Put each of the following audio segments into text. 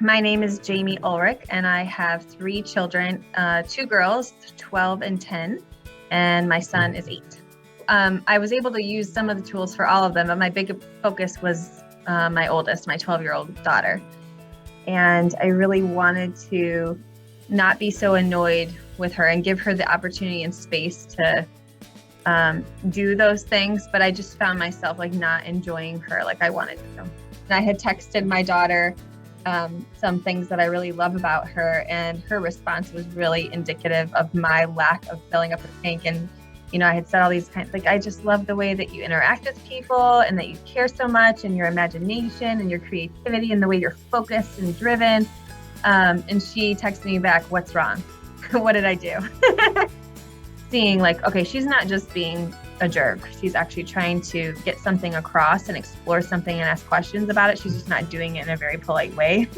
My name is Jamie Ulrich, and I have three children, two girls, 12 and 10, and my son is 8. I was able to use some of the tools for all of them, but my big focus was my oldest, my 12-year-old daughter. And I really wanted to not be so annoyed with her and give her the opportunity and space to do those things. But I just found myself like not enjoying her like I wanted to. And I had texted my daughter some things that I really love about her, and her response was really indicative of my lack of filling up her tank. And I had said all these kinds, like, I just love the way that you interact with people and that you care so much, and your imagination and your creativity and the way you're focused and driven. And she texted me back, "What's wrong? What did I do?" Seeing like, okay, she's not just being a jerk. She's actually trying to get something across and explore something and ask questions about it. She's just not doing it in a very polite way.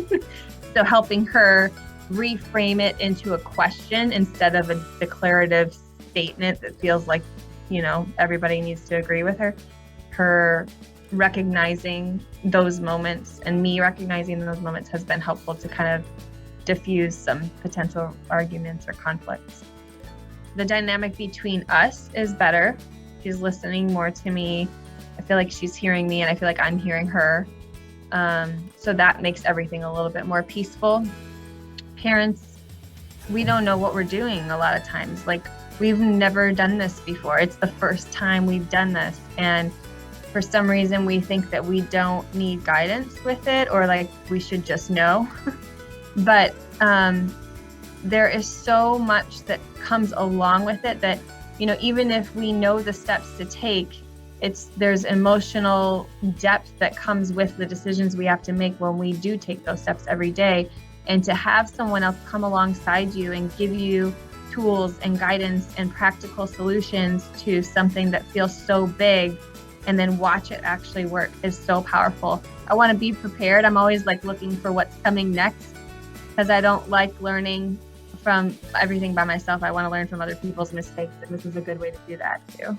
So helping her reframe it into a question instead of a declarative statement that feels like, everybody needs to agree with her. Her recognizing those moments and me recognizing those moments has been helpful to kind of diffuse some potential arguments or conflicts. The dynamic between us is better. She's listening more to me. I feel like she's hearing me, and I feel like I'm hearing her. So that makes everything a little bit more peaceful. Parents, we don't know what we're doing a lot of times. Like, we've never done this before. It's the first time we've done this. And for some reason, we think that we don't need guidance with it, or like we should just know. But there is so much that comes along with it that, even if we know the steps to take, there's emotional depth that comes with the decisions we have to make when we do take those steps every day. And to have someone else come alongside you and give you tools and guidance and practical solutions to something that feels so big, and then watch it actually work, is so powerful. I want to be prepared. I'm always like looking for what's coming next, because I don't like learning from everything by myself. I want to learn from other people's mistakes, and this is a good way to do that too.